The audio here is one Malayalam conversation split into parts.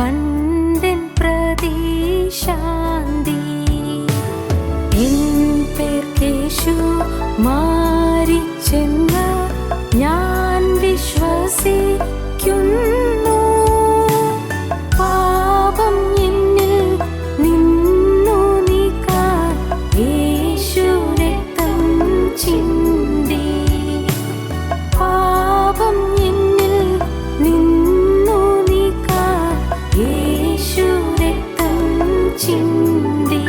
കണ്ടൻ പ്രതിശാന്തി. എൻ പേർക്കേശു മാരിച്ചെന്ന് ഞാൻ വിശ്വസിക്കുന്നു. പാപം എന്നിൽ നിന്നു നീക്കാൻ യേശു രക്തം ചിന്തി. പാപം എന്നിൽ നിന്നു നീക്കാൻ യേശു രക്തം ചിന്തി.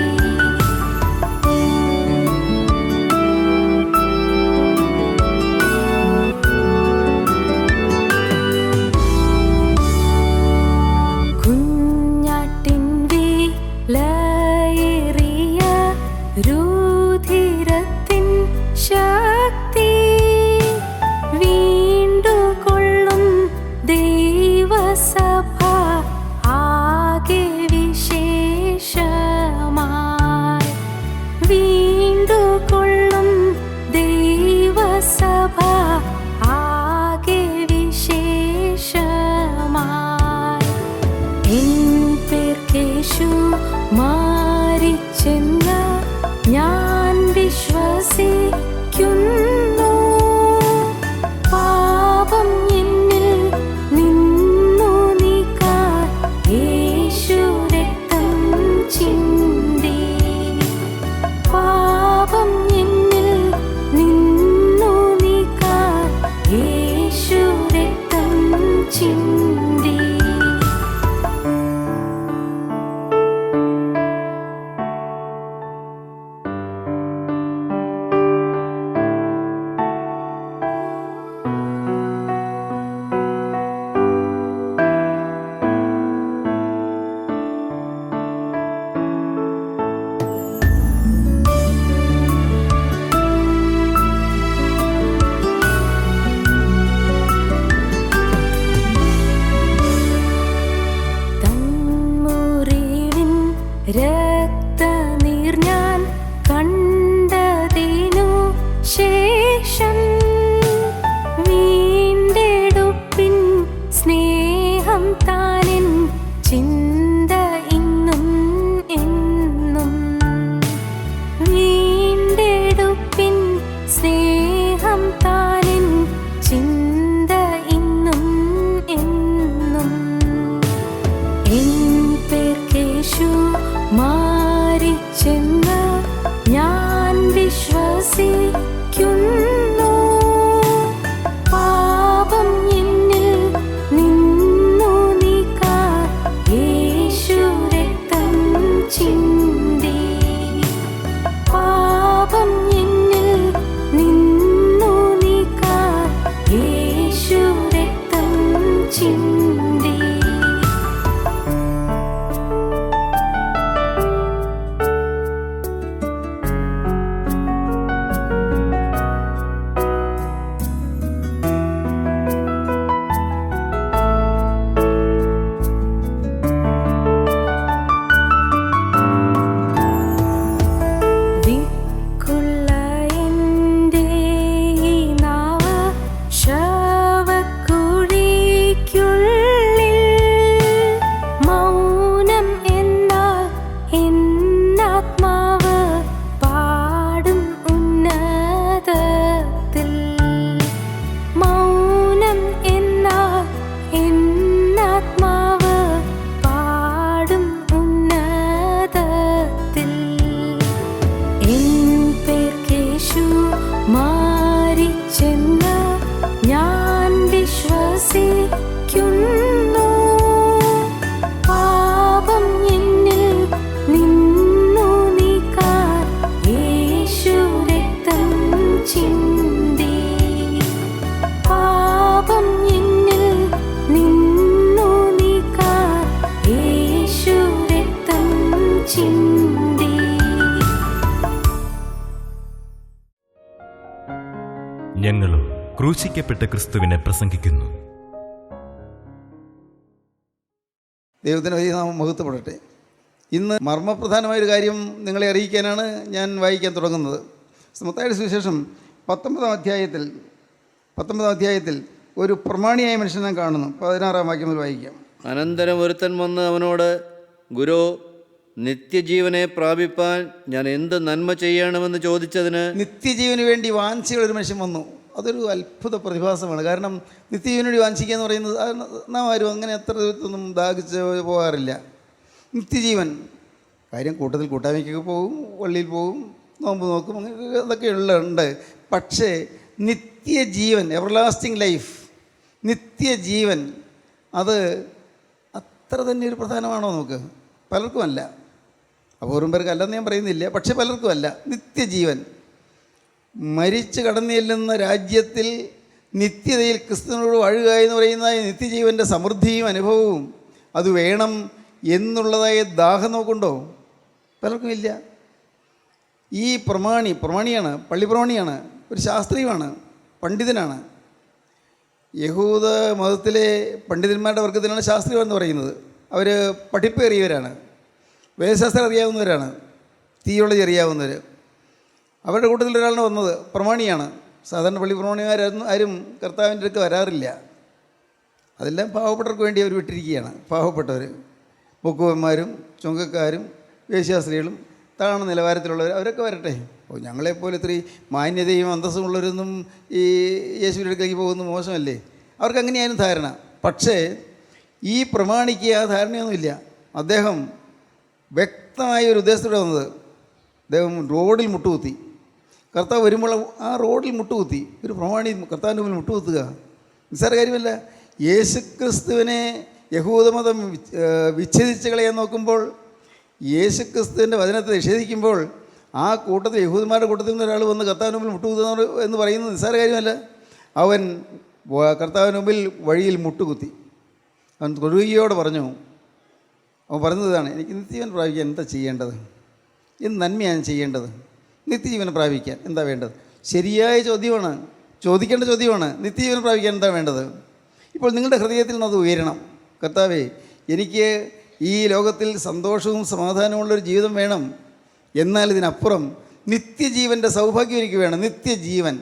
രുധിരത്തിൻ ശക്തി വീണ്ടുകൊള്ളും ദൈവസഭ ആകെ വിശേഷമായി. വീണ്ടുകൊള്ളും ദൈവസഭ ആകെ വിശേഷമായി. എൻ പേർക്കേശു മാരിച്ചെന്ന് ഞാൻ വിശ്വസിക്കുന്നു. പാപം എന്നിൽ നിന്നു നീക്കാൻ യേശു രക്തം ചിന്തി. പാപം എന്നിൽ നിന്നു നീക്കാൻ യേശു രക്തം ചിന്തി. രക്തനീർ ഞാൻ കണ്ടതിനു ശേഷം വീണ്ടെടുപ്പിൻ സ്നേഹം താനെൻ ചിന്ത ഇന്നും എന്നും. വീണ്ടെടുപ്പിൻ സ്നേഹം താനെൻ ചിന്ത ഇന്നും എന്നും. എൻ പേർക്കേശു മാരിച്ചെന്ന് ഞാൻ വിശ്വസിക്കുന്നു. പാപം എന്നിൽ നിന്നു നീക്കാൻ യേശു രക്തം ചിന്തി. പാപം എന്നിൽ നിന്നു നീക്കാൻ യേശു രക്തം ചിന്തി. മാരിച്ചെന്ന് ഞാൻ വിശ്വസിക്കുന്നു. പാപം എന്നിൽ നിന്നു നീക്കാൻ യേശു രക്തം ചിന്തി. പാപം എന്നിൽ നിന്നു നീക്കാൻ യേശു രക്തം ചിന്തി. ഞങ്ങളും ക്രൂശിക്കപ്പെട്ട ക്രിസ്തുവിനെ പ്രസംഗിക്കുന്നു. ദൈവത്തിന് വലിയ നാമം മഹത്വപ്പെടട്ടെ. ഇന്ന് മർമ്മപ്രധാനമായൊരു കാര്യം നിങ്ങളെ അറിയിക്കാനാണ് ഞാൻ വായിക്കാൻ തുടങ്ങുന്നത്. മത്തായിയുടെ സുവിശേഷം 19-ാം അധ്യായത്തിൽ ഒരു പ്രമാണിയായ മനുഷ്യനെ കാണുന്നു. 16-ാം വാക്യം മുതൽ വായിക്കാം. അനന്തരം ഒരുത്തൻ വന്ന് അവനോട്, ഗുരു, നിത്യജീവനെ പ്രാപിപ്പാൻ ഞാൻ എന്ത് നന്മ ചെയ്യണമെന്ന് ചോദിച്ചതിന്, നിത്യജീവന് വേണ്ടി വാഞ്ചിയുള്ള ഒരു മനുഷ്യൻ വന്നു. അതൊരു അത്ഭുത പ്രതിഭാസമാണ്. കാരണം നിത്യജീവന് വേണ്ടി വാഞ്ചിക്കുക എന്ന് പറയുന്നത് നാം ആരും അങ്ങനെ അത്ര ഒന്നും ദാഹിച്ച് പോകാറില്ല. നിത്യജീവൻ കാര്യം കൂട്ടത്തിൽ കൂട്ടായ്മയ്ക്കൊക്കെ പോകും, പള്ളിയിൽ പോകും, നോമ്പ് നോക്കും, അങ്ങനെ അതൊക്കെ ഉണ്ട്. പക്ഷേ നിത്യജീവൻ, എവർലാസ്റ്റിംഗ് ലൈഫ്, നിത്യജീവൻ, അത് അത്ര തന്നെ ഒരു പ്രധാനമാണോ നമുക്ക്? പലർക്കുമല്ല. അപൂർവം പേർക്ക് അല്ലെന്ന് ഞാൻ പറയുന്നില്ല, പക്ഷെ പലർക്കുമല്ല. നിത്യജീവൻ, മരിച്ച് കടന്നു ചെല്ലുന്ന രാജ്യത്തിൽ നിത്യതയിൽ ക്രിസ്തുവിനോട് വാഴുക എന്ന് പറയുന്ന നിത്യജീവൻ്റെ സമൃദ്ധിയും അനുഭവവും അത് വേണം എന്നുള്ളതായ ദാഹം നോക്കുണ്ടോ? പലർക്കും ഇല്ല. ഈ പ്രമാണിയാണ്, പള്ളി പ്രമാണിയാണ്, ഒരു ശാസ്ത്രീയമാണ്, പണ്ഡിതനാണ്. യഹൂദ മതത്തിലെ പണ്ഡിതന്മാരുടെ വർഗത്തിലാണ് ശാസ്ത്രീയം എന്ന് പറയുന്നത്. അവർ പഠിപ്പേറിയവരാണ്, വേദശാസ്ത്രം അറിയാവുന്നവരാണ്, തിയോളജി അറിയാവുന്നവർ. അവരുടെ കൂട്ടത്തിൽ ഒരാളാണ് വന്നത്, പ്രമാണിയാണ്. സാധാരണ പള്ളി പ്രമാണിമാരും കർത്താവിൻ്റെ അടുത്ത് വരാറില്ല. അതെല്ലാം പാവപ്പെട്ടവർക്ക് വേണ്ടി അവർ വിട്ടിരിക്കുകയാണ്. പാവപ്പെട്ടവർ, മുക്കുവന്മാരും ചുങ്കക്കാരും വേശ്യാസ്ത്രീകളും താഴ്ന്ന നിലവാരത്തിലുള്ളവർ, അവരൊക്കെ വരട്ടെ. അപ്പോൾ ഞങ്ങളെപ്പോലെ ഇത്രയും മാന്യതയും അന്തസ്സും ഉള്ളവരൊന്നും ഈ യേശുവിൻ്റെ അടുത്തേക്ക് പോകുന്നത് മോശമല്ലേ? അവർക്ക് അങ്ങനെയായിരുന്നു ധാരണ. പക്ഷേ ഈ പ്രമാണിക്ക് ആ ധാരണയൊന്നുമില്ല. അദ്ദേഹം വ്യക്തമായ ഒരു ഉദ്ദേശത്തോടെ വന്നത്. അദ്ദേഹം റോഡിൽ മുട്ടുകുത്തി. കർത്താവ് വരുമ്പോൾ ആ റോഡിൽ മുട്ടുകുത്തി. ഒരു പ്രമാണി കർത്താവിൻ്റെ മുമ്പിൽ മുട്ടുകുത്തുക നിസ്സാര കാര്യമല്ല. യേശുക്രിസ്തുവിനെ യഹൂദമതം വിച്ഛേദിച്ച് കളയാൻ നോക്കുമ്പോൾ, യേശുക്രിസ്തുവിൻ്റെ വചനത്തെ നിഷേധിക്കുമ്പോൾ, ആ കൂട്ടത്തിൽ യഹൂദന്മാരുടെ കൂട്ടത്തിൽ നിന്ന് ഒരാൾ വന്ന് കർത്താവിന് മുമ്പിൽ മുട്ടുകുത്തുന്ന എന്ന് പറയുന്നത് നിസ്സാര കാര്യമല്ല. അവൻ കർത്താവിന് മുമ്പിൽ വഴിയിൽ മുട്ടുകുത്തി. അവൻ തൊഴുകയോടെ പറഞ്ഞു. അവൻ പറഞ്ഞതാണ്, എനിക്ക് നിത്യജീവൻ പ്രാപിക്കാൻ എന്താ ചെയ്യേണ്ടത്? എന്ത് നന്മയാണ് ചെയ്യേണ്ടത്? നിത്യജീവൻ പ്രാപിക്കാൻ എന്താ വേണ്ടത്? ശരിയായ ചോദ്യമാണ്, ചോദിക്കേണ്ട ചോദ്യമാണ്. നിത്യജീവൻ പ്രാപിക്കാൻ എന്താ വേണ്ടത്? ഇപ്പോൾ നിങ്ങളുടെ ഹൃദയത്തിൽ നിന്ന് അത് ഉയരണം. കർത്താവേ, എനിക്ക് ഈ ലോകത്തിൽ സന്തോഷവും സമാധാനമുള്ളൊരു ജീവിതം വേണം. എന്നാൽ ഇതിനപ്പുറം നിത്യജീവൻ്റെ സൗഭാഗ്യം എനിക്ക് വേണം. നിത്യജീവൻ,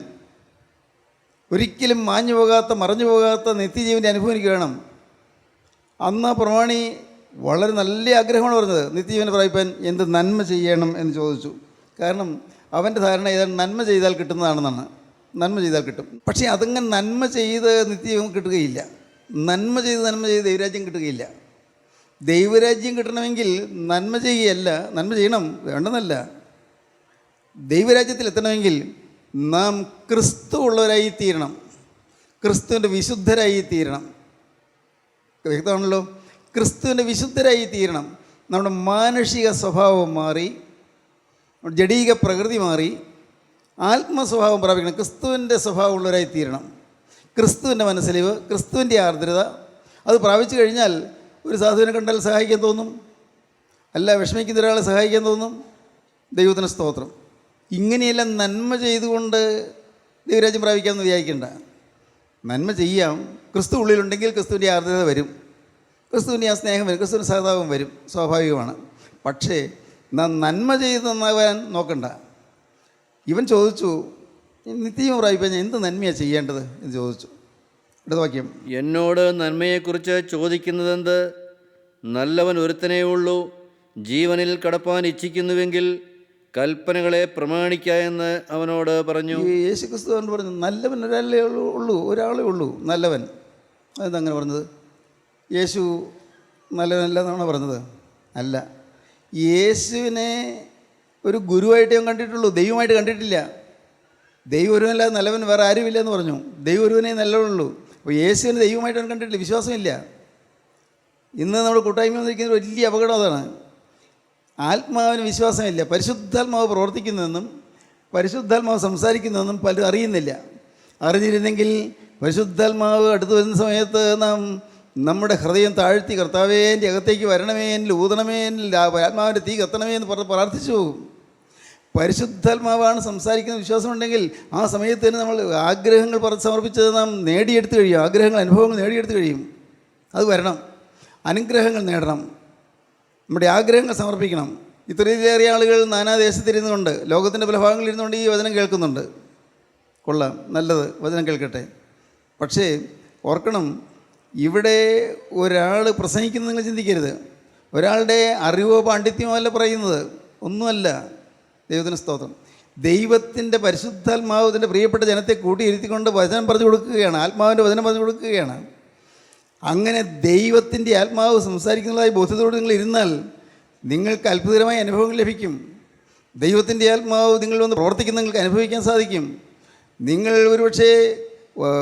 ഒരിക്കലും മാഞ്ഞു പോകാത്ത, മറഞ്ഞു പോകാത്ത നിത്യജീവൻ്റെ അനുഭവം എനിക്ക് വേണം. അന്ന് ആ പ്രമാണി വളരെ നല്ല ആഗ്രഹമാണ് പറഞ്ഞത്. നിത്യജീവൻ പ്രാപിപ്പാൻ എന്ത് നന്മ ചെയ്യണം എന്ന് ചോദിച്ചു. കാരണം അവൻ്റെ ധാരണ ഏതാണ് നന്മ ചെയ്താൽ കിട്ടുന്നതാണെന്നാണ്. നന്മ ചെയ്താൽ കിട്ടും. പക്ഷേ അതങ്ങനെ നന്മ ചെയ്ത് നിത്യജീവൻ കിട്ടുകയില്ല. നന്മ ചെയ്ത് ദൈവരാജ്യം കിട്ടുകയില്ല. ദൈവരാജ്യം കിട്ടണമെങ്കിൽ നന്മ ചെയ്യുകയല്ല, നന്മ ചെയ്യണം, വേണ്ടെന്നല്ല. ദൈവരാജ്യത്തിൽ എത്തണമെങ്കിൽ നാം ക്രിസ്തു ഉള്ളവരായി തീരണം, ക്രിസ്തുവിൻ്റെ വിശുദ്ധരായി തീരണം. വ്യക്തമാണല്ലോ, ക്രിസ്തുവിൻ്റെ വിശുദ്ധരായി തീരണം. നമ്മുടെ മാനുഷിക സ്വഭാവം മാറി, ജഡീക പ്രകൃതി മാറി, ആത്മസ്വഭാവം പ്രാപിക്കണം. ക്രിസ്തുവിൻ്റെ സ്വഭാവമുള്ളവരായി തീരണം. ക്രിസ്തുവിൻ്റെ മനസ്സലിവ്, ക്രിസ്തുവിൻ്റെ ആർദ്രത, അത് പ്രാപിച്ചു കഴിഞ്ഞാൽ ഒരു സാധുവിനെ കണ്ടാൽ സഹായിക്കാൻ തോന്നും, അല്ല വിഷമിക്കുന്ന ഒരാളെ സഹായിക്കാൻ തോന്നും. ദൈവത്തിന് സ്തോത്രം. ഇങ്ങനെയെല്ലാം നന്മ ചെയ്തുകൊണ്ട് ദൈവരാജ്യം പ്രാപിക്കാമെന്ന് വിചാരിക്കേണ്ട. നന്മ ചെയ്യാം. ക്രിസ്തു ഉള്ളിലുണ്ടെങ്കിൽ ക്രിസ്തുവിൻ്റെ ആർദ്രത വരും, ക്രിസ്തുവിൻ്റെ ആ സ്നേഹം വരും, ക്രിസ്തുവിൻ്റെ സഹതാപം വരും, സ്വാഭാവികമാണ്. പക്ഷേ നാം നന്മ ചെയ്ത് നന്നാവാൻ നോക്കണ്ട. ഇവൻ ചോദിച്ചു, നിത്യജീവൻ പ്രാപിപ്പാൻ ഞാൻ എന്ത് നന്മയാണ് ചെയ്യേണ്ടത് എന്ന് ചോദിച്ചു. അടുത്ത വാക്യം, എന്നോട് നന്മയെക്കുറിച്ച് ചോദിക്കുന്നതെന്ത്? നല്ലവൻ ഒരുത്തനേ ഉള്ളൂ. ജീവനിൽ കടപ്പാൻ ഇച്ഛിക്കുന്നുവെങ്കിൽ കൽപ്പനകളെ പ്രമാണിക്ക എന്ന് അവനോട് പറഞ്ഞു. യേശു ക്രിസ്തു അവൻ പറഞ്ഞു, നല്ലവൻ ഒരാളേ ഉള്ളൂ നല്ലവൻ. അതെന്തങ്ങനെ പറഞ്ഞത്? യേശു നല്ലവനല്ല എന്നാണോ പറഞ്ഞത്? അല്ല, യേശുവിനെ ഒരു ഗുരുവായിട്ട് ഞാൻ കണ്ടിട്ടുള്ളൂ, ദൈവമായിട്ട് കണ്ടിട്ടില്ല. ദൈവം ഒരുവനല്ലാതെ നല്ലവൻ വേറെ ആരുമില്ല എന്ന് പറഞ്ഞു. ദൈവം ഒരുവനെ നല്ലവനുള്ളൂ. അപ്പോൾ യേശുവിനെ ദൈവമായിട്ടാണ് കണ്ടിട്ടില്ല, വിശ്വാസമില്ല. ഇന്ന് നമ്മുടെ കൂട്ടായ്മ വന്നിരിക്കുന്ന വലിയ അപകടം അതാണ്. ആത്മാവിന് വിശ്വാസമില്ല. പരിശുദ്ധാത്മാവ് പ്രവർത്തിക്കുന്നതെന്നും പരിശുദ്ധാത്മാവ് സംസാരിക്കുന്നതെന്നും പലരും അറിയുന്നില്ല. അറിഞ്ഞിരുന്നെങ്കിൽ പരിശുദ്ധാത്മാവ് അടുത്ത് വരുന്ന സമയത്ത് നാം നമ്മുടെ ഹൃദയം താഴ്ത്തി, കർത്താവേ എൻ്റെ അകത്തേക്ക് വരണമേ, എന്നിൽ ഊതണമേ, എന്നിൽ ആത്മാവിൻ്റെ തീ കത്തണമേ എന്ന് പറഞ്ഞ് പ്രാർത്ഥിച്ചു പോകും. പരിശുദ്ധാത്മാവാണ് സംസാരിക്കുന്ന വിശ്വാസമുണ്ടെങ്കിൽ ആ സമയത്ത് തന്നെ നമ്മൾ ആഗ്രഹങ്ങൾ സമർപ്പിച്ചത് നാം നേടിയെടുത്ത് കഴിയും. ആഗ്രഹങ്ങൾ, അനുഭവങ്ങൾ നേടിയെടുത്ത് കഴിയും. അത് വരണം. അനുഗ്രഹങ്ങൾ നേടണം. നമ്മുടെ ആഗ്രഹങ്ങൾ സമർപ്പിക്കണം. ഇത്രയേറെ ആളുകൾ നാനാദേശത്തിരുന്നുകൊണ്ട്, ലോകത്തിൻ്റെ പല ഭാഗങ്ങളിൽ ഇരുന്നുകൊണ്ട് ഈ വചനം കേൾക്കുന്നുണ്ട്. കൊള്ളാം, നല്ലത്, വചനം കേൾക്കട്ടെ. പക്ഷേ ഓർക്കണം, ഇവിടെ ഒരാൾ പ്രസംഗിക്കുന്നത് നിങ്ങൾ ചിന്തിക്കരുത്. ഒരാളുടെ അറിവോ പാണ്ഡിത്യമോ അല്ല പറയുന്നത്, ഒന്നുമല്ല. ദൈവത്തിന് സ്തോത്രം. ദൈവത്തിൻ്റെ പരിശുദ്ധാത്മാവ് ഇതിൻ്റെ പ്രിയപ്പെട്ട ജനത്തെ കൂട്ടിയിരുത്തിക്കൊണ്ട് വചനം പറഞ്ഞു കൊടുക്കുകയാണ്, ആത്മാവിൻ്റെ വചനം പറഞ്ഞു കൊടുക്കുകയാണ്. അങ്ങനെ ദൈവത്തിൻ്റെ ആത്മാവ് സംസാരിക്കുന്നതായി ബോധ്യത്തോடு നിങ്ങൾ ഇരുന്നാൽ നിങ്ങൾക്ക് അത്ഭുതകരമായ അനുഭവങ്ങൾ ലഭിക്കും. ദൈവത്തിൻ്റെ ആത്മാവ് നിങ്ങൾ വന്ന് പ്രവർത്തിക്കുന്ന നിങ്ങൾക്ക് അനുഭവിക്കാൻ സാധിക്കും. നിങ്ങൾ ഒരുപക്ഷേ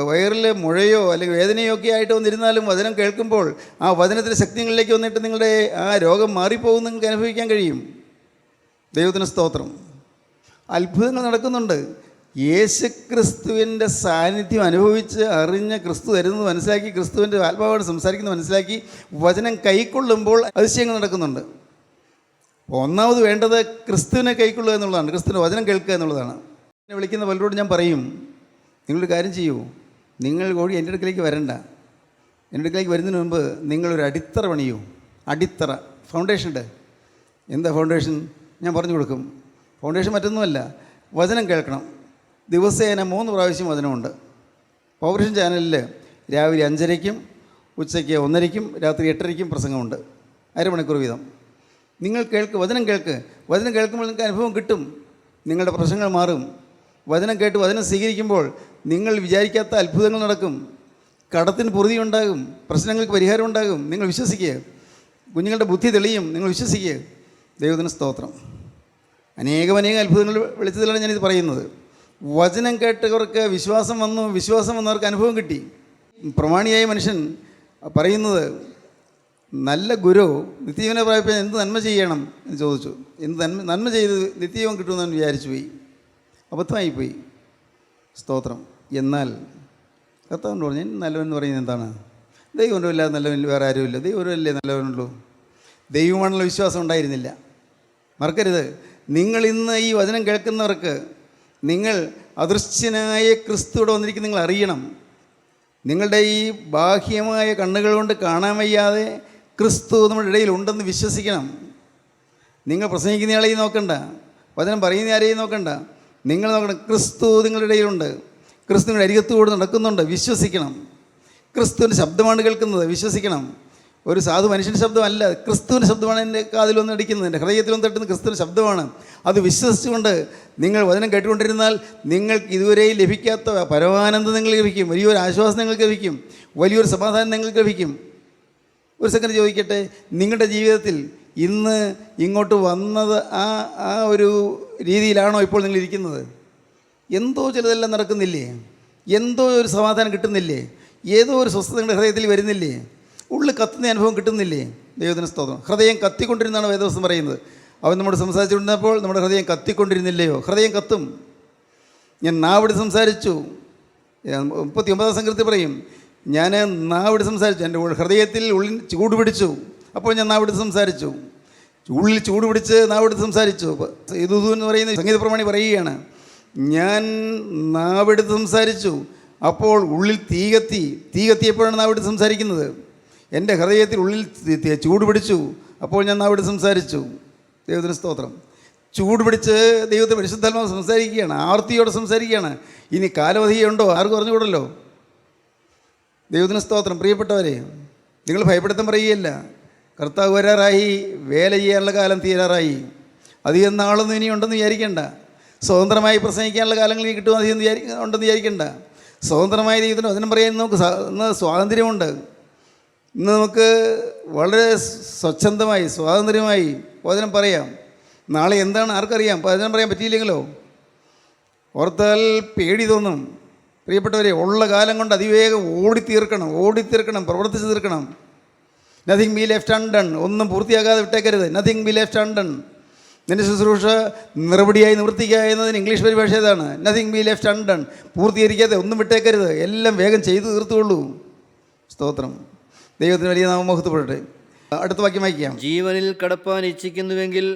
വയറിൽ മുഴയോ അല്ലെങ്കിൽ വേദനയോ ഒക്കെ ആയിട്ട് വന്നിരുന്നാലും വചനം കേൾക്കുമ്പോൾ ആ വചനത്തിൻ്റെ ശക്തികളിലേക്ക് വന്നിട്ട് നിങ്ങളുടെ ആ രോഗം മാറിപ്പോകും നിങ്ങൾക്ക് അനുഭവിക്കാൻ കഴിയും. ദൈവത്തിന് സ്തോത്രം. അത്ഭുതങ്ങൾ നടക്കുന്നുണ്ട്. യേശുക്രിസ്തുവിൻ്റെ സാന്നിധ്യം അനുഭവിച്ച് അറിഞ്ഞ ക്രിസ്തു തരുന്നത് മനസ്സിലാക്കി, ക്രിസ്തുവിൻ്റെ ആത്മാവോട് സംസാരിക്കുന്നത് മനസ്സിലാക്കി വചനം കൈക്കൊള്ളുമ്പോൾ അതിശയങ്ങൾ നടക്കുന്നുണ്ട്. ഒന്നാമത് വേണ്ടത് ക്രിസ്തുവിനെ കൈക്കൊള്ളുക എന്നുള്ളതാണ്, ക്രിസ്തുവിൻ്റെ വചനം കേൾക്കുക എന്നുള്ളതാണ്. എന്നെ വിളിക്കുന്ന പലരോട് ഞാൻ പറയും, നിങ്ങളൊരു കാര്യം ചെയ്യൂ, നിങ്ങൾ കൂടി എൻ്റെ അടുക്കലേക്ക് വരണ്ട. എൻ്റെ അടുക്കലേക്ക് വരുന്നതിന് മുമ്പ് നിങ്ങളൊരു അടിത്തറ പണിയൂ. അടിത്തറ, ഫൗണ്ടേഷൻ ഉണ്ട്. എന്താ ഫൗണ്ടേഷൻ? ഞാൻ പറഞ്ഞു കൊടുക്കും. ഫൗണ്ടേഷൻ മറ്റൊന്നുമല്ല, വചനം കേൾക്കണം. ദിവസേന 3 പ്രാവശ്യം വചനമുണ്ട്. പൗർഷൻ ചാനലിൽ രാവിലെ 5:30-ക്കും ഉച്ചയ്ക്ക് 1:30-ക്കും രാത്രി 8:30-ക്കും പ്രസംഗമുണ്ട്. അരമണിക്കൂർ വീതം. നിങ്ങൾ കേൾക്ക്, വചനം കേൾക്ക്. വചനം കേൾക്കുമ്പോൾ നിങ്ങൾക്ക് അനുഭവം കിട്ടും, നിങ്ങളുടെ പ്രശ്നങ്ങൾ മാറും. വചനം കേട്ട് വചനം സ്വീകരിക്കുമ്പോൾ നിങ്ങൾ വിചാരിക്കാത്ത അത്ഭുതങ്ങൾ നടക്കും. കടത്തിന് പൊറുതി ഉണ്ടാകും, പ്രശ്നങ്ങൾക്ക് പരിഹാരം ഉണ്ടാകും. നിങ്ങൾ വിശ്വസിക്കുക. കുഞ്ഞുങ്ങളുടെ ബുദ്ധി തെളിയും, നിങ്ങൾ വിശ്വസിക്കുക. ദൈവത്തിന് സ്തോത്രം. അനേകം അത്ഭുതങ്ങൾ വിളിച്ചതിലാണ് ഞാനിത് പറയുന്നത്. വചനം കേട്ടവർക്ക് വിശ്വാസം വന്നവർക്ക് അനുഭവം കിട്ടി. പ്രമാണിയായ മനുഷ്യൻ പറയുന്നത്, നല്ല ഗുരു നിത്യജീവനെ പ്രാപിക്കാൻ എന്ത് നന്മ ചെയ്യണം എന്ന് ചോദിച്ചു. എന്ത് നന്മ ചെയ്ത് നിത്യജീവൻ കിട്ടുമെന്ന് വിചാരിച്ചു പോയി. അബദ്ധമായിപ്പോയി. സ്തോത്രം. എന്നാൽ കർത്താവിനോട് പറഞ്ഞു, നല്ലവൻ എന്ന് പറയുന്നത് എന്താണ്? ദൈവം ഇല്ലാതെ നല്ലവൻ വേറെ ആരുമില്ല, ദൈവമല്ലേ നല്ലവനുള്ളൂ. ദൈവമാണുള്ള വിശ്വാസം ഉണ്ടായിരുന്നില്ല. മറക്കരുത്, നിങ്ങൾ ഇന്ന് ഈ വചനം കേൾക്കുന്നവർക്ക് നിങ്ങൾ അദൃശ്യനായ ക്രിസ്തുവിടെ വന്നിരിക്കുന്ന നിങ്ങൾ അറിയണം. നിങ്ങളുടെ ഈ ബാഹ്യമായ കണ്ണുകൾ കൊണ്ട് കാണാൻ വയ്യാതെ ക്രിസ്തു നമ്മുടെ ഇടയിൽ ഉണ്ടെന്ന് വിശ്വസിക്കണം. നിങ്ങൾ പ്രസംഗിക്കുന്നയാളെയും നോക്കണ്ട, വചനം പറയുന്ന ആരെയും നോക്കണ്ട. നിങ്ങൾ നോക്കണം, ക്രിസ്തു നിങ്ങളുടെ ഇടയിലുണ്ട്. ക്രിസ്തു നിങ്ങളുടെ അരികത്തുകൂടെ നടക്കുന്നുണ്ട്, വിശ്വസിക്കണം. ക്രിസ്തുവിൻ്റെ ശബ്ദമാണ് കേൾക്കുന്നത്, വിശ്വസിക്കണം. ഒരു സാധു മനുഷ്യൻ്റെ ശബ്ദമല്ല, ക്രിസ്തുവിൻ്റെ ശബ്ദമാണ് എൻ്റെ കാതിലൊന്നും അടിക്കുന്നത്, എൻ്റെ ഹൃദയത്തിലൊന്നും തട്ടുന്ന ക്രിസ്തുവിൻ്റെ ശബ്ദമാണ്. അത് വിശ്വസിച്ചുകൊണ്ട് നിങ്ങൾ വചനം കേട്ടുകൊണ്ടിരുന്നാൽ നിങ്ങൾക്ക് ഇതുവരെയും ലഭിക്കാത്ത പരമാനന്ദം നിങ്ങൾക്ക് ലഭിക്കും, വലിയൊരു ആശ്വാസം നിങ്ങൾക്ക് ലഭിക്കും, വലിയൊരു സമാധാനം നിങ്ങൾക്ക് ലഭിക്കും. ഒരു സെക്കൻഡ് ചോദിക്കട്ടെ, നിങ്ങളുടെ ജീവിതത്തിൽ ഇന്ന് ഇങ്ങോട്ട് വന്നത് ആ ഒരു രീതിയിലാണോ ഇപ്പോൾ നിങ്ങൾ ഇരിക്കുന്നത്? എന്തോ ചിലതെല്ലാം നടക്കുന്നില്ലേ? എന്തോ ഒരു സമാധാനം കിട്ടുന്നില്ലേ? ഏതോ ഒരു സ്വസ്ഥത നിങ്ങളുടെ ഹൃദയത്തിൽ വരുന്നില്ലേ? ഉള്ളിൽ കത്തുന്ന അനുഭവം കിട്ടുന്നില്ലേ? ദൈവത്തിന് സ്തോത്രം. ഹൃദയം കത്തിക്കൊണ്ടിരുന്നാണ് വേദവസ്തം പറയുന്നത്. അവൻ നമ്മോട് സംസാരിച്ചുകൊണ്ടിരുന്നപ്പോൾ നമ്മുടെ ഹൃദയം കത്തിക്കൊണ്ടിരുന്നില്ലയോ? ഹൃദയം കത്തും. ഞാൻ നാവിട്ട് സംസാരിച്ചു. 39-ാം സംഘത്തിൽ പറയും, ഞാൻ നാവിട്ട് സംസാരിച്ചു, എൻ്റെ ഹൃദയത്തിൽ ഉള്ളിൽ ചൂട് പിടിച്ചു, അപ്പോൾ ഞാൻ നാവിട്ട് സംസാരിച്ചു. ഉള്ളിൽ ചൂട് പിടിച്ച് നാവിട്ട് സംസാരിച്ചു. ഇത് എന്ന് പറയുന്ന സംഗീത പ്രമാണി പറയുകയാണ്, ഞാൻ നാവിടുത്ത് സംസാരിച്ചു, അപ്പോൾ ഉള്ളിൽ തീ കത്തിയപ്പോഴാണ് നാവിട്ട് സംസാരിക്കുന്നത്. എൻ്റെ ഹൃദയത്തിൽ ഉള്ളിൽ ചൂട് പിടിച്ചു, അപ്പോൾ ഞാൻ നാവിട്ട് സംസാരിച്ചു. ദൈവത്തിന് സ്തോത്രം. ചൂട് പിടിച്ച് ദൈവത്തെ പരിശുദ്ധാത്മാവ് സംസാരിക്കുകയാണ്, ആർത്തിയോടെ സംസാരിക്കുകയാണ്. ഇനി കാലവധിയുണ്ടോ ആർക്കും അറിഞ്ഞുകൂടല്ലോ. ദൈവത്തിന് സ്തോത്രം. പ്രിയപ്പെട്ടവരെ, നിങ്ങൾ ഭയപ്പെടുത്താൻ പറയുകയല്ല. കർത്താവ് വരാറായി, വേല ചെയ്യാനുള്ള കാലം തീരാറായി. അധികം നാളൊന്നും ഇനി ഉണ്ടെന്ന് വിചാരിക്കേണ്ട. സ്വതന്ത്രമായി പ്രസംഗിക്കാനുള്ള കാലങ്ങൾ ഇനി കിട്ടുമെന്ന് അധികം ഉണ്ടെന്ന് വിചാരിക്കേണ്ട. സ്വതന്ത്രമായ ദൈവത്തിന് വചനം പറയാൻ നമുക്ക് ഇന്ന് സ്വാതന്ത്ര്യമുണ്ട്. ഇന്ന് നമുക്ക് വളരെ സ്വച്ഛന്തമായി സ്വാതന്ത്ര്യമായി വചനം പറയാം. നാളെ എന്താണ് ആർക്കറിയാം? വചനം പറയാൻ പറ്റിയില്ലെങ്കിലോ? ഓർത്താൽ പേടി തോന്നും. പ്രിയപ്പെട്ടവരെ, ഉള്ള കാലം കൊണ്ട് അതിവേഗം ഓടിത്തീർക്കണം, പ്രവർത്തിച്ച് തീർക്കണം. Nothing be left undone. ഒന്നും പൂർത്തിയാക്കാതെ വിട്ടേക്കരുത്. Nothing be left undone. നിൻ്റെ ശുശ്രൂഷ നിറപടിയായി നിവർത്തിക്കുക എന്നതിന് ഇംഗ്ലീഷ് പരിഭാഷ ഏതാണ്? Nothing be left undone. പൂർത്തീകരിക്കാതെ ഒന്നും വിട്ടേക്കരുത്, എല്ലാം വേഗം ചെയ്തു തീർത്തുകൊള്ളൂ. സ്തോത്രം. ദൈവത്തിന് വലിയ നാമമഹത്വപ്പെടട്ടെ. അടുത്ത വാക്യം വായിക്കാം. ജീവനിൽ കടപ്പാൻ ഇച്ഛിക്കുന്നുവെങ്കിൽ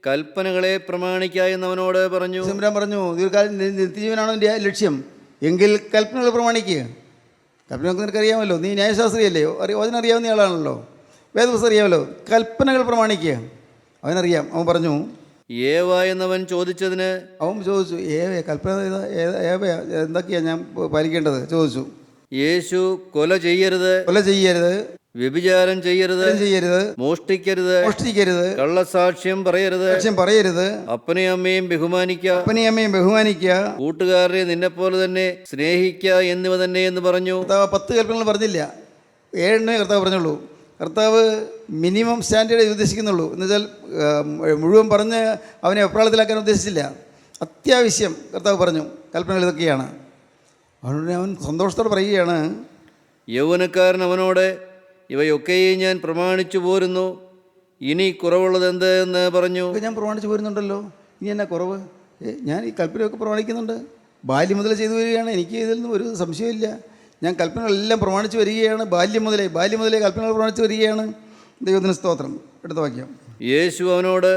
കൽപ്പനകളെ പ്രമാണിക്കുക എന്നവനോട് പറഞ്ഞു. സിമ്രാൻ പറഞ്ഞു, ദീർഘകാലം നിത്യജീവനാണോ എൻ്റെ ലക്ഷ്യം എങ്കിൽ കൽപ്പനകൾ പ്രമാണിക്കുക. കൽപ്പനകൾക്ക് നിനക്കറിയാമല്ലോ, നീ ന്യായശാസ്ത്രിയല്ലേ, അതിനറിയാവുന്ന ആളാണല്ലോ, വേദപുസ്തകം അറിയാമല്ലോ. കൽപ്പനകൾ പ്രമാണിക്കുക. അവനറിയാം. അവൻ പറഞ്ഞു, ഏവ എന്നവൻ ചോദിച്ചതിന്, അവൻ ചോദിച്ചു, കൽപ്പന എന്തൊക്കെയാണ് ഞാൻ പാലിക്കേണ്ടത് ചോദിച്ചു. യേശു കൊല ചെയ്യരുത്, കൊല ചെയ്യരുത്, വ്യഭിചാരം ചെയ്യരുത്, ചെയ്യരുത്, മോഷ്ടിക്കരുത്, മോഷ്ടിക്കരുത്, കള്ളസാക്ഷ്യം പറയരുത്, സാക്ഷ്യം പറയരുത്, അപ്പനെയും അമ്മയും ബഹുമാനിക്കുക, അപ്പനെയും അമ്മയും ബഹുമാനിക്കുക, കൂട്ടുകാരെ നിന്നെപ്പോലെ തന്നെ സ്നേഹിക്കുക എന്നിവ തന്നെ എന്ന് പറഞ്ഞു. കർത്താവ് 10 കൽപ്പനകൾ പറഞ്ഞില്ല, 7 കർത്താവ് പറഞ്ഞുള്ളൂ. കർത്താവ് മിനിമം സ്റ്റാൻഡേർഡ് ഉദ്ദേശിക്കുന്നുള്ളൂ. എന്നുവെച്ചാൽ മുഴുവൻ പറഞ്ഞ് അവനെ അപ്രാളത്തിലാക്കാൻ ഉദ്ദേശിച്ചില്ല. അത്യാവശ്യം കർത്താവ് പറഞ്ഞു കൽപ്പനകൾ ഇതൊക്കെയാണ്. അതുകൊണ്ട് അവൻ സന്തോഷത്തോടെ പറയുകയാണ്. യൗവനക്കാരൻ അവനോട്, ഇവയൊക്കെയും ഞാൻ പ്രമാണിച്ചു പോരുന്നു, ഇനി കുറവുള്ളത് എന്ത് എന്ന് പറഞ്ഞു. ഞാൻ പ്രമാണിച്ചു പോരുന്നുണ്ടല്ലോ, ഇനി എന്നാ കുറവ്? ഞാൻ ഈ കൽപ്പനയൊക്കെ പ്രമാണിക്കുന്നുണ്ട്, ബാല്യം മുതൽ ചെയ്തു വരികയാണ്, എനിക്ക് ഇതിൽ നിന്നും ഒരു സംശയമില്ല. ഞാൻ കൽപ്പനകളെല്ലാം പ്രമാണിച്ചു വരികയാണ്, ബാല്യം മുതലേ കൽപ്പനകൾ പ്രമാണിച്ചു വരികയാണ്. ദൈവത്തിന് സ്തോത്രം. എടുത്ത വാക്യം. യേശു അവനോട്,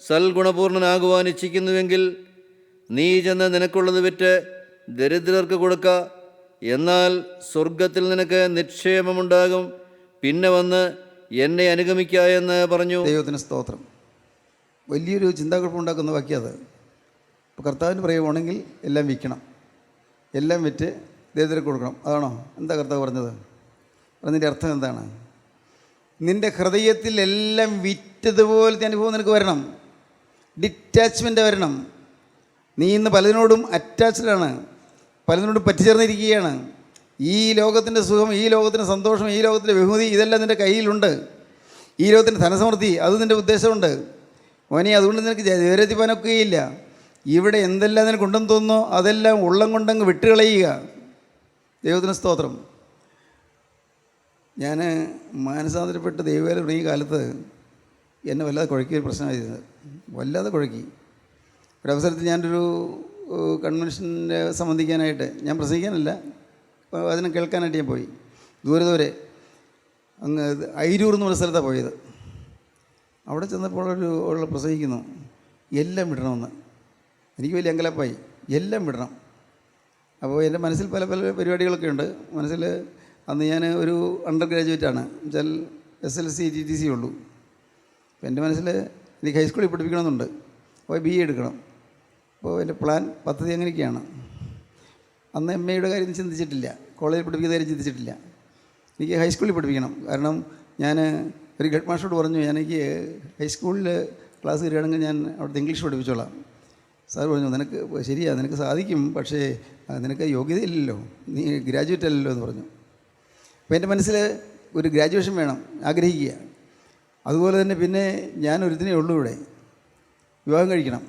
സൽഗുണപൂർണനാകുവാൻ ഇച്ഛിക്കുന്നുവെങ്കിൽ നീ ചെന്ന് നിനക്കുള്ളത് വിറ്റ് ദരിദ്രർക്ക് കൊടുക്ക, എന്നാൽ സ്വർഗത്തിൽ നിനക്ക് നിക്ഷേപമുണ്ടാകും, പിന്നെ വന്ന് എന്നെ അനുഗമിക്കുക എന്ന് പറഞ്ഞു. ദൈവത്തിന് സ്തോത്രം. വലിയൊരു ചിന്താക്കുഴപ്പമുണ്ടാക്കുന്ന വാക്യം അത്. ഇപ്പോൾ കർത്താവിന് പറയുവാണെങ്കിൽ എല്ലാം വിൽക്കണം, എല്ലാം വിറ്റ് ദരിദ്രർക്ക് കൊടുക്കണം. അതാണോ? എന്താ കർത്താവ് പറഞ്ഞത്? അതിൻ്റെ അർത്ഥം എന്താണ്? നിൻ്റെ ഹൃദയത്തിൽ എല്ലാം വിറ്റതുപോലത്തെ അനുഭവം നിനക്ക് വരണം, ഡിറ്റാച്ച്മെൻ്റ് വരണം. നീ ഇന്ന് പലതിനോടും അറ്റാച്ച്ഡാണ്, പലതിനോടും പറ്റിച്ചേർന്നിരിക്കുകയാണ്. ഈ ലോകത്തിൻ്റെ സുഖം, ഈ ലോകത്തിൻ്റെ സന്തോഷം, ഈ ലോകത്തിൻ്റെ ബഹുമതി, ഇതെല്ലാം നിൻ്റെ കയ്യിലുണ്ട്. ഈ ലോകത്തിൻ്റെ ധനസമൃദ്ധി, അത് നിൻ്റെ ഉദ്ദേശമുണ്ട് മോനെ. അതുകൊണ്ട് നിനക്ക് ജയരെത്തിപ്പാനൊക്കെയില്ല. ഇവിടെ എന്തെല്ലാം നിനക്ക് ഉണ്ടെന്ന് തോന്നുന്നോ അതെല്ലാം ഉള്ളം കൊണ്ടങ്ങ് വിട്ടുകളയുക. ദൈവത്തിന് സ്തോത്രം. ഞാൻ മാനസാന്തരപ്പെട്ട് ദൈവവേല തുടങ്ങിയ കാലത്ത് എന്നെ വല്ലാതെ കുഴക്കിയ ഒരു പ്രശ്നമായിരുന്നത്, വല്ലാതെ കുഴക്കി. ഒരവസരത്തിൽ ഞാനൊരു കൺവെൻഷനെ സംബന്ധിക്കാനായിട്ട്, ഞാൻ പ്രസംഗിക്കാനല്ല, അതിനെ കേൾക്കാനായിട്ട് ഞാൻ പോയി. ദൂരെ അങ്ങ് അയിരൂർ എന്ന് പറഞ്ഞ സ്ഥലത്താണ് പോയത്. അവിടെ ചെന്നപ്പോൾ ഉള്ള പ്രസംഗിക്കുന്നു, എല്ലാം വിടണമെന്ന്. എനിക്ക് വലിയ അങ്കലാപ്പായി, എല്ലാം വിടണം. അപ്പോൾ എൻ്റെ മനസ്സിൽ പല പരിപാടികളൊക്കെ ഉണ്ട്. മനസ്സിൽ അന്ന് ഞാൻ ഒരു അണ്ടർ ഗ്രാജുവേറ്റാണ്, എന്നുവെച്ചാൽ SLC TTC ഉള്ളൂ. അപ്പോൾ എൻ്റെ മനസ്സിൽ എനിക്ക് ഹൈസ്കൂളിൽ പഠിപ്പിക്കണമെന്നുണ്ട്, അപ്പോൾ BA എടുക്കണം. അപ്പോൾ എൻ്റെ പദ്ധതി അങ്ങനെയൊക്കെയാണ്. അന്ന് MA കാര്യം ചിന്തിച്ചിട്ടില്ല, കോളേജിൽ പഠിപ്പിക്കുന്ന കാര്യം ചിന്തിച്ചിട്ടില്ല. എനിക്ക് ഹൈസ്കൂളിൽ പഠിപ്പിക്കണം. കാരണം ഞാൻ ഒരു ഗഡ് മാസ്റ്ററോട് പറഞ്ഞു, എനിക്ക് ഹൈസ്കൂളിൽ ക്ലാസ് വരികയാണെങ്കിൽ ഞാൻ അവിടുത്തെ ഇംഗ്ലീഷ് പഠിപ്പിച്ചോളാം. സാർ പറഞ്ഞു, നിനക്ക് ശരിയാണ്, നിനക്ക് സാധിക്കും, പക്ഷേ നിനക്ക് യോഗ്യതയില്ലല്ലോ, നീ ഗ്രാജുവേറ്റ് അല്ലല്ലോ എന്ന് പറഞ്ഞു. അപ്പോൾ എൻ്റെ മനസ്സിൽ ഒരു ഗ്രാജുവേഷൻ വേണം, ആഗ്രഹിക്കുക. അതുപോലെ തന്നെ പിന്നെ ഞാൻ ഒരുത്തിനേ ഉള്ളൂ ഇവിടെ, വിവാഹം കഴിക്കണം.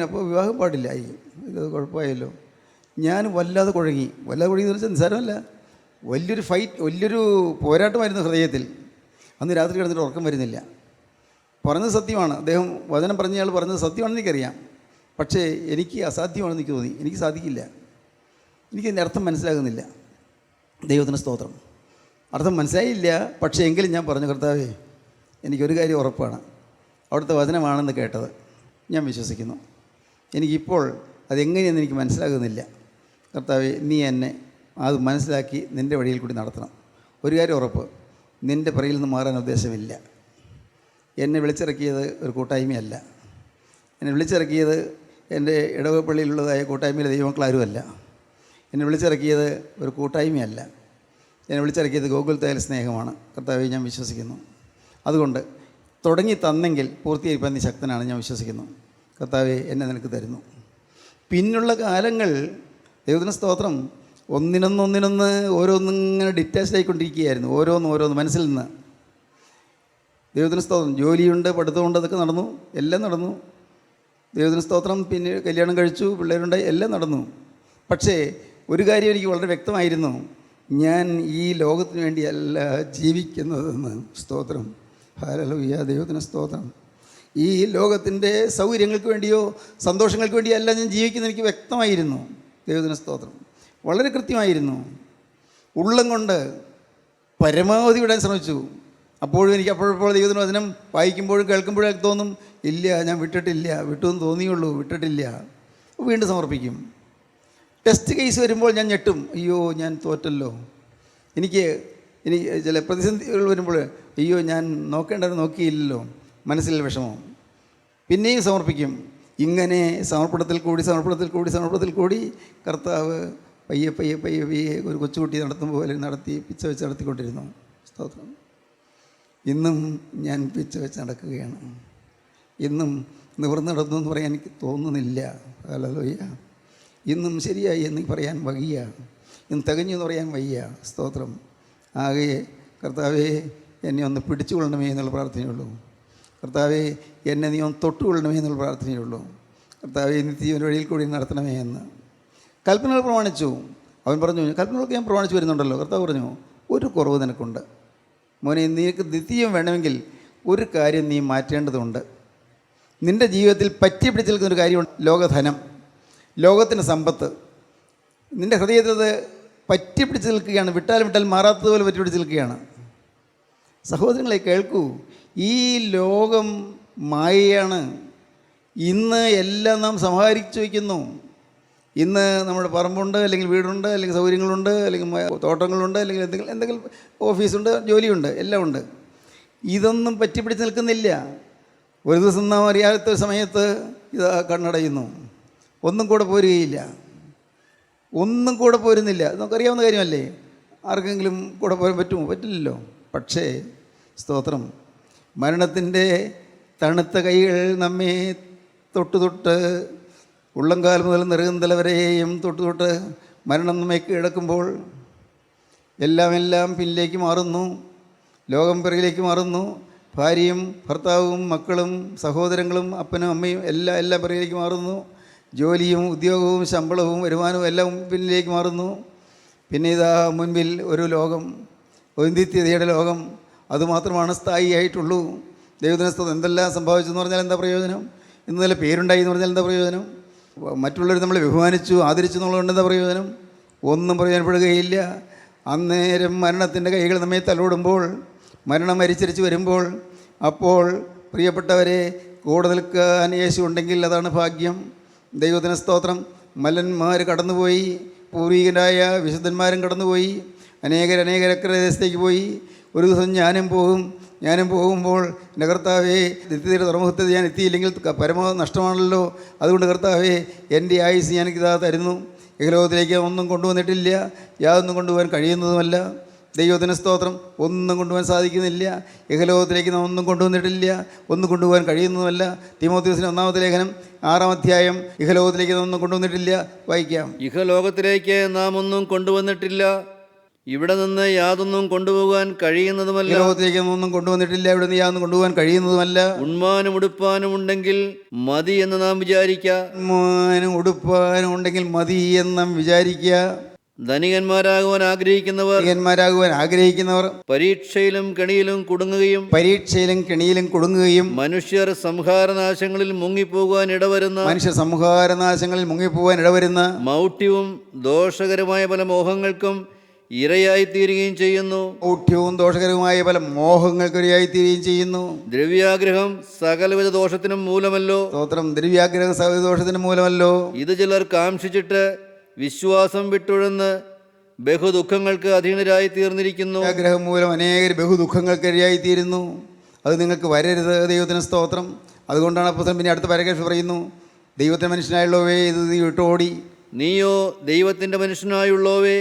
അപ്പോൾ വിവാഹം പാടില്ല, ഇത് കുഴപ്പമായല്ലോ. ഞാൻ വല്ലാതെ കുഴങ്ങിയെന്ന് വെച്ചാൽ നിസ്സാരമല്ല, വലിയൊരു പോരാട്ടമായിരുന്നു ഹൃദയത്തിൽ. അന്ന് രാത്രി കിടന്നിട്ട് ഉറക്കം വരുന്നില്ല. പറഞ്ഞത് സത്യമാണ്, അദ്ദേഹം വചനം പറഞ്ഞയാൾ പറഞ്ഞത് സത്യമാണെന്ന് എനിക്കറിയാം. പക്ഷേ എനിക്ക് അസാധ്യമാണെന്ന് എനിക്ക് തോന്നി, എനിക്ക് സാധിക്കില്ല, എനിക്കതിൻ്റെ അർത്ഥം മനസ്സിലാകുന്നില്ല. ദൈവത്തിന് സ്തോത്രം. അർത്ഥം മനസ്സിലായില്ല, പക്ഷേ എങ്കിലും ഞാൻ പറഞ്ഞു, കർത്താവേ എനിക്കൊരു കാര്യം ഉറപ്പാണ്, അവിടുത്തെ വചനമാണെന്ന് കേട്ടത് ഞാൻ വിശ്വസിക്കുന്നു. എനിക്കിപ്പോൾ അതെങ്ങനെയെന്ന് എനിക്ക് മനസ്സിലാകുന്നില്ല. കർത്താവേ നീ എന്നെ അത് മനസ്സിലാക്കി നിൻ്റെ വഴിയിൽ കൂടി നടത്തണം. ഒരു കാര്യം ഉറപ്പ്, നിൻ്റെ പുറകിൽ നിന്ന് മാറാൻ ഉദ്ദേശമില്ല. എന്നെ വിളിച്ചിറക്കിയത് ഒരു കൂട്ടായ്മയല്ല, എന്നെ വിളിച്ചിറക്കിയത് എൻ്റെ ഇടവപ്പള്ളിയിലുള്ളതായ കൂട്ടായ്മയിലെ ദൈവമക്കളാരുമല്ല. എന്നെ വിളിച്ചിറക്കിയത് ഒരു കൂട്ടായ്മയല്ല, എന്നെ വിളിച്ചിറക്കിയത് ഗോകുൽത്തായ സ്നേഹമാണ്. കർത്താവെ ഞാൻ വിശ്വസിക്കുന്നു. അതുകൊണ്ട് തുടങ്ങി തന്നെങ്കിൽ പൂർത്തീകരിക്കാൻ നീ ശക്തനാണ്, ഞാൻ വിശ്വസിക്കുന്നു. കർത്താവെ എന്നെ നിനക്ക് തരുന്നു. പിന്നുള്ള കാലങ്ങൾ ദൈവത്തിന് സ്തോത്രം, ഒന്നിനൊന്ന് ഓരോന്നിങ്ങനെ ഡിറ്റാച്ച്ഡ് ആയിക്കൊണ്ടിരിക്കുകയായിരുന്നു, ഓരോന്ന് മനസ്സിൽ നിന്ന്. ദൈവത്തിന് സ്തോത്രം. ജോലിയുണ്ട്, പഠിത്തമുണ്ട്, അതൊക്കെ നടന്നു, എല്ലാം നടന്നു. ദൈവത്തിന് സ്തോത്രം. പിന്നെ കല്യാണം കഴിച്ചു, പിള്ളേരുണ്ടായി, എല്ലാം നടന്നു. പക്ഷേ ഒരു കാര്യം എനിക്ക് വളരെ വ്യക്തമായിരുന്നു, ഞാൻ ഈ ലോകത്തിന് വേണ്ടിയല്ല ജീവിക്കുന്നതെന്ന്. സ്തോത്രം. ഹല്ലേലൂയ. ദൈവത്തിന് സ്തോത്രം. ഈ ലോകത്തിൻ്റെ സൗകര്യങ്ങൾക്ക് വേണ്ടിയോ സന്തോഷങ്ങൾക്ക് വേണ്ടിയോ അല്ല ഞാൻ ജീവിക്കുന്നത്, എനിക്ക് വ്യക്തമായിരുന്നു. ദൈവത്തിന് സ്തോത്രം. വളരെ കൃത്യമായിരുന്നു. ഉള്ളം കൊണ്ട് പരമാവധി വിടാൻ ശ്രമിച്ചു. അപ്പോഴും എനിക്ക് അപ്പോഴപ്പോൾ ദൈവത്തിന് വചനം വായിക്കുമ്പോഴും കേൾക്കുമ്പോഴൊക്കെ തോന്നും, ഇല്ല ഞാൻ വിട്ടിട്ടില്ല, വിട്ടുവെന്ന് തോന്നിയുള്ളൂ, വിട്ടിട്ടില്ല. വീണ്ടും സമർപ്പിക്കും. ടെസ്റ്റ് കേസ് വരുമ്പോൾ ഞാൻ ഞെട്ടും, അയ്യോ ഞാൻ തോറ്റല്ലോ. എനിക്ക് ചില പ്രതിസന്ധികൾ വരുമ്പോൾ അയ്യോ ഞാൻ നോക്കേണ്ടത് നോക്കിയില്ലല്ലോ, മനസ്സിൽ വിഷമം. പിന്നെയും സമർപ്പിക്കും. ഇങ്ങനെ സമർപ്പണത്തിൽ കൂടി കർത്താവ് പയ്യെ പയ്യെ പയ്യെ പയ്യെ ഒരു കൊച്ചുകുട്ടി നടത്തും പോലെ നടത്തി പിച്ച വെച്ച് നടത്തിക്കൊണ്ടിരുന്നു. സ്തോത്രം. ഇന്നും ഞാൻ പിച്ച വെച്ച് നടക്കുകയാണ്. ഇന്നും നിവർന്ന് നടന്നു എന്ന് പറയാൻ എനിക്ക് തോന്നുന്നില്ല. ഹല്ലേലൂയ. ഇന്നും ശരിയായി എന്ന് പറയാൻ വയ്യ, ഇന്ന് തികഞ്ഞു എന്ന് പറയാൻ വയ്യ. സ്തോത്രം. ആകെ കർത്താവേ എന്നെ ഒന്ന് പിടിച്ചുകൊള്ളണമേ എന്നുള്ള പ്രാർത്ഥനയുള്ളൂ. കർത്താവേ എന്നെ നീ ഒന്ന് തൊട്ടുകൊള്ളണമേ എന്നുള്ള പ്രാർത്ഥനയുള്ളൂ. കർത്താവേ നിത്യജീവൻ്റെ വഴിയിൽ കൂടി നടത്തണമേ എന്ന് കൽപ്പനകൾ പ്രമാണിച്ചു. അവൻ പറഞ്ഞു, കൽപ്പനകളൊക്കെ ഞാൻ പ്രമാണിച്ചു വരുന്നുണ്ടല്ലോ. കർത്താവ് പറഞ്ഞു, ഒരു കുറവ് നിനക്കുണ്ട് മോനെ, നിനക്ക് നിത്യം വേണമെങ്കിൽ ഒരു കാര്യം നീ മാറ്റേണ്ടതുണ്ട്. നിൻ്റെ ജീവിതത്തിൽ പറ്റി പിടിച്ച് നിൽക്കുന്നൊരു കാര്യമുണ്ട്, ലോകധനം, ലോകത്തിൻ്റെ സമ്പത്ത്. നിൻ്റെ ഹൃദയത്തിൽ അത് പറ്റി പിടിച്ച് നിൽക്കുകയാണ്, വിട്ടാൽ മാറാത്തതുപോലെ പറ്റി പിടിച്ച് നിൽക്കുകയാണ്. സഹോദരങ്ങളെ കേൾക്കൂ, ഈ ലോകം മായയാണ്. ഇന്ന് എല്ലാം നാം സമാഹരിച്ചു വയ്ക്കുന്നു. ഇന്ന് നമ്മുടെ പറമ്പുണ്ട്, അല്ലെങ്കിൽ വീടുണ്ട്, അല്ലെങ്കിൽ സൗകര്യങ്ങളുണ്ട്, അല്ലെങ്കിൽ തോട്ടങ്ങളുണ്ട്, അല്ലെങ്കിൽ എന്തെങ്കിലും ഓഫീസുണ്ട്, ജോലിയുണ്ട്, എല്ലാം ഉണ്ട്. ഇതൊന്നും പറ്റിപ്പിടിച്ച് നിൽക്കുന്നില്ല. ഒരു ദിവസം നാം അറിയാത്ത സമയത്ത് ഇത് കണ്ണടയുന്നു, ഒന്നും കൂടെ പോരുകയില്ല, ഒന്നും കൂടെ പോരുന്നില്ല. നമുക്കറിയാവുന്ന കാര്യമല്ലേ. ആർക്കെങ്കിലും കൂടെ പോരാൻ പറ്റുമോ? പറ്റില്ലല്ലോ. പക്ഷേ സ്തോത്രം, മരണത്തിൻ്റെ തണുത്ത കൈകൾ നമ്മെ തൊട്ട് ഉള്ളംകാൽ മുതൽ നെറുകന്തല വരെയും തൊട്ട് മരണം നമ്മെ കീഴടക്കുമ്പോൾ എല്ലാം പിന്നിലേക്ക് മാറുന്നു. ലോകം പിറകിലേക്ക് മാറുന്നു. ഭാര്യയും ഭർത്താവും മക്കളും സഹോദരങ്ങളും അപ്പനും അമ്മയും എല്ലാം പിറകിലേക്ക് മാറുന്നു. ജോലിയും ഉദ്യോഗവും ശമ്പളവും വരുമാനവും എല്ലാം പിന്നിലേക്ക് മാറുന്നു. പിന്നെ ഇതാ മുൻപിൽ ഒരു ലോകം, ഒരു നിത്യതയുടെ ലോകം. അതുമാത്രമാണ് സ്ഥായിയായിട്ടുള്ളൂ. ദൈവത്തിന് സ്തോത്രം. എന്തെല്ലാം സംഭവിച്ചെന്ന് പറഞ്ഞാൽ എന്താ പ്രയോജനം? ഇന്ന് നല്ല പേരുണ്ടായി എന്ന് പറഞ്ഞാൽ എന്താ പ്രയോജനം? മറ്റുള്ളവർ നമ്മളെ ബഹുമാനിച്ചു ആദരിച്ചു എന്നുള്ളതുകൊണ്ട് എന്താ പ്രയോജനം? ഒന്നും പ്രയോജനപ്പെടുകയില്ല. അന്നേരം മരണത്തിൻ്റെ കൈകൾ നമ്മെ തലോടുമ്പോൾ, മരണം മരിച്ചരിച്ച് വരുമ്പോൾ, അപ്പോൾ പ്രിയപ്പെട്ടവരെ കൂടെ നിൽക്കാൻ യേശു ഉണ്ടെങ്കിൽ അതാണ് ഭാഗ്യം. ദൈവത്തിന് സ്തോത്രം. മല്ലന്മാർ കടന്നുപോയി, പൂർവികരായ വിശുദ്ധന്മാരും കടന്നുപോയി, അനേകരക്കര ദേശത്തേക്ക് പോയി. ഒരു ദിവസം ഞാനും പോകുമ്പോൾ എൻ്റെ കർത്താവേ, നിത്യതയുടെ തുറമുഖത്ത് ഞാൻ എത്തിയില്ലെങ്കിൽ പരമ നഷ്ടമാണല്ലോ. അതുകൊണ്ട് കർത്താവേ, എൻ്റെ ആയുസ് ഞാനിതാ തരുന്നു. ഇഹലോകത്തിലേക്ക് ഒന്നും കൊണ്ടുവന്നിട്ടില്ല, യാതൊന്നും കൊണ്ടുപോകാൻ കഴിയുന്നതുമല്ല. ദൈവത്തിന് സ്തോത്രം. ഒന്നും കൊണ്ടുപോകാൻ സാധിക്കുന്നില്ല. ഇഹലോകത്തിലേക്ക് നാം ഒന്നും കൊണ്ടുവന്നിട്ടില്ല, ഒന്നും കൊണ്ടുപോകാൻ കഴിയുന്നതുമല്ല. തീമോഥെയോസിൻ്റെ 1-ാമത്തെ ലേഖനം 6-ാം അധ്യായം. ഇഹലോകത്തിലേക്ക് നാം ഒന്നും കൊണ്ടുവന്നിട്ടില്ല. വായിക്കാം. ഇഹലോകത്തിലേക്ക് നാം ഒന്നും കൊണ്ടുവന്നിട്ടില്ല, ഇവിടെ നിന്ന് യാതൊന്നും കൊണ്ടുപോകാൻ കഴിയുന്നതുമല്ല. ലോകത്തിലേക്ക് ഒന്നും കൊണ്ടുവന്നിട്ടില്ല, ഇവിടെ നിന്ന് യാതൊന്നും കൊണ്ടുപോകാൻ കഴിയുന്നതുമല്ല. ഉണ്മാനും ഉടുപ്പാനും ഉണ്ടെങ്കിൽ മതി എന്ന് നാം വിചാരിക്കുക. ഉടുപ്പാനും ഉണ്ടെങ്കിൽ മതി എന്ന് നാം വിചാരിക്കുക. ധനികന്മാരാകുവാൻ ആഗ്രഹിക്കുന്നവർ പരീക്ഷയിലും കെണിയിലും കുടുങ്ങുകയും മനുഷ്യർ സംഹാരനാശങ്ങളിൽ മുങ്ങിപ്പോകുവാൻ ഇടവരുന്ന മൗഢ്യവും ദോഷകരമായ പല മോഹങ്ങൾക്കും ഇരയായിത്തീരുകയും ചെയ്യുന്നു. ദോഷകരമായ പല മോഹങ്ങൾക്ക് ഇരയായിത്തീരുകയും ചെയ്യുന്നു. ദ്രവ്യാഗ്രഹം സകലവിധ ദോഷത്തിനും മൂലമല്ലോ. ദ്രവ്യാഗ്രഹം സകല ദോഷത്തിനും മൂലമല്ലോ. ഇത് ചിലർ കാംക്ഷിച്ചിട്ട് വിശ്വാസം വിട്ടുഴന്ന് ബഹുദുഃഖങ്ങൾക്ക് അധീനരായി തീർന്നിരിക്കുന്നു. ആഗ്രഹം മൂലം അനേകർ ബഹുദുഃഖങ്ങൾക്ക് ഇരയായിത്തീരുന്നു. അത് നിങ്ങൾക്ക് വരരുത്. ദൈവത്തിന് സ്തോത്രം. അതുകൊണ്ടാണ് അപ്പോസ്തലൻ പിന്നെ അടുത്ത പാരഗ്രാഫ് പറയുന്നു, ദൈവത്തിൻ്റെ മനുഷ്യനായുള്ളവേ ഇത് നീ വിട്ടോടി. നീയോ ദൈവത്തിൻ്റെ മനുഷ്യനായുള്ളവേ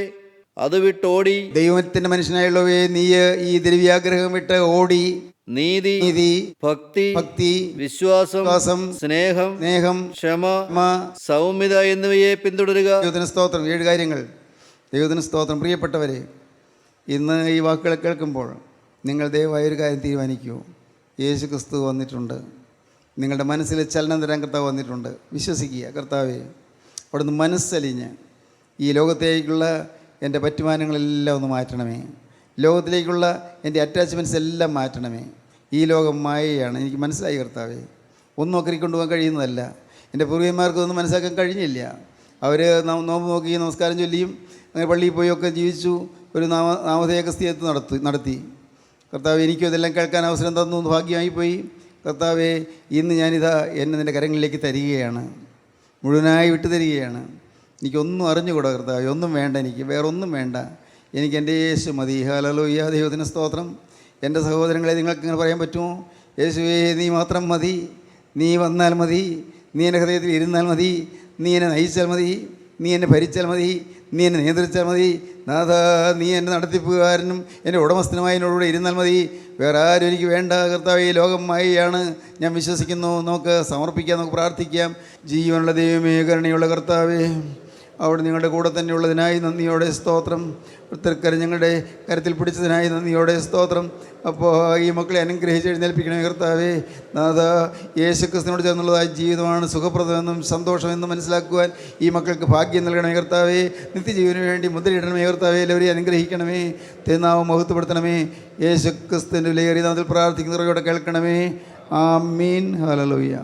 അത് വിട്ടോടി. ദൈവത്തിൻ്റെ മനുഷ്യനായുള്ളവേ നീ ഈ ദ്രവ്യാഗ്രഹം വിട്ട് ഓടി. നീതി, ഭക്തി, വിശ്വാസം, സ്നേഹം, ക്ഷമ, സൗമ്യത എന്നിവയെ പിന്തുടരുക. ദൈവത്തിന് സ്തോത്രം. 7 കാര്യങ്ങൾ. ദൈവത്തിന് സ്തോത്രം. പ്രിയപ്പെട്ടവരെ, ഇന്ന് ഈ വാക്കുകൾ കേൾക്കുമ്പോൾ നിങ്ങൾ ദയവായൊരു കാര്യം തീരുമാനിക്കൂ. യേശു ക്രിസ്തു വന്നിട്ടുണ്ട്. നിങ്ങളുടെ മനസ്സിൽ ചലനം തരാൻ കർത്താവ് വന്നിട്ടുണ്ട്. വിശ്വസിക്കുക. കർത്താവേ, അവിടുന്ന് മനസ്സലിഞ്ഞ് ഈ ലോകത്തേക്കുള്ള എൻ്റെ പറ്റുമാനങ്ങളെല്ലാം ഒന്ന് മാറ്റണമേ. ലോകത്തിലേക്കുള്ള എൻ്റെ അറ്റാച്ച്മെൻറ്റ്സ് എല്ലാം മാറ്റണമേ. ഈ ലോകം മായയാണ്, എനിക്ക് മനസ്സിലായി കർത്താവേ. ഒന്നും ഒക്കരി കൊണ്ടുപോകാൻ കഴിയുന്നതല്ല. എൻ്റെ പൂർവികന്മാർക്കൊന്നും മനസ്സിലാക്കാൻ കഴിഞ്ഞില്ല. അവർ നോമ്പ് നോക്കി നമസ്കാരം ചൊല്ലിയും അങ്ങനെ പള്ളിയിൽ പോയൊക്കെ ജീവിച്ചു. ഒരു നാമധേയ ക്രിസ്തീയത്വം നടത്തി. കർത്താവേ, എനിക്കും ഇതെല്ലാം കേൾക്കാൻ അവസരം തന്നു, ഭാഗ്യമായി പോയി. കർത്താവേ, ഇന്ന് ഞാനിതാ എന്നെ നിൻ്റെ കരങ്ങളിലേക്ക് തരികയാണ്, മുഴുവനായി വിട്ടു തരികയാണ്. എനിക്കൊന്നും അറിഞ്ഞുകൂടാ കർത്താവേ, ഒന്നും വേണ്ട, എനിക്ക് വേറെ ഒന്നും വേണ്ട, എനിക്ക് എൻ്റെ യേശു മതി. ഹല്ലേലൂയ. ദൈവത്തിന് സ്തോത്രം. എൻ്റെ സഹോദരങ്ങളെ, നിങ്ങൾക്കിങ്ങനെ പറയാൻ പറ്റുമോ? യേശുവേ, നീ മാത്രം മതി, നീ വന്നാൽ മതി, നീ എൻ്റെ ഹൃദയത്തിൽ ഇരുന്നാൽ മതി, നീ എന്നെ നയിച്ചാൽ മതി, നീ എന്നെ ഭരിച്ചാൽ മതി, നീ എന്നെ നിയന്ത്രിച്ചാൽ മതി. നാഥ, നീ എൻ്റെ നടത്തിപ്പുകാരനും എൻ്റെ ഉടമസ്ഥനുമായി എന്നോടുകൂടെ ഇരുന്നാൽ മതി. വേറെ ആരും എനിക്ക് വേണ്ട കർത്താവേ. ഈ ലോകം മായയാണ്, ഞാൻ വിശ്വസിക്കുന്നു. നമുക്ക് സമർപ്പിക്കാം, നമുക്ക് പ്രാർത്ഥിക്കാം. ജീവനുള്ള ദൈവമേ, കരുണയുള്ള കർത്താവേ, അവിടെ നിങ്ങളുടെ കൂടെ തന്നെ ഉള്ളതിനായി നന്ദിയോടെ സ്തോത്രം. തൃക്കരം ഞങ്ങളുടെ കരത്തിൽ പിടിച്ചതിനായി നന്ദിയോടെ സ്തോത്രം. അപ്പോൾ ഈ മക്കളെ അനുഗ്രഹിച്ച് എഴുന്നേൽപ്പിക്കണേ കർത്താവേ. നാഥ, യേശുക്രിസ്തുവിനോട് ചേർന്നുള്ളതായ ജീവിതമാണ് സുഖപ്രദമെന്നും സന്തോഷമെന്നും മനസ്സിലാക്കുവാൻ ഈ മക്കൾക്ക് ഭാഗ്യം നൽകണമേ കർത്താവേ. നിത്യജീവന് വേണ്ടി മുദ്രയിടണമേ കർത്താവേ. എല്ലാവരെയും അനുഗ്രഹിക്കണമേ, തിരുനാമം മഹത്വപ്പെടുത്തണമേ. യേശുക്രിസ്തുവിൻ്റെ വിലയേറിയ നാമത്തിൽ പ്രാർത്ഥിക്കുന്നവരോടെ കേൾക്കണമേ. ആമീൻ. ഹല്ലേലൂയ.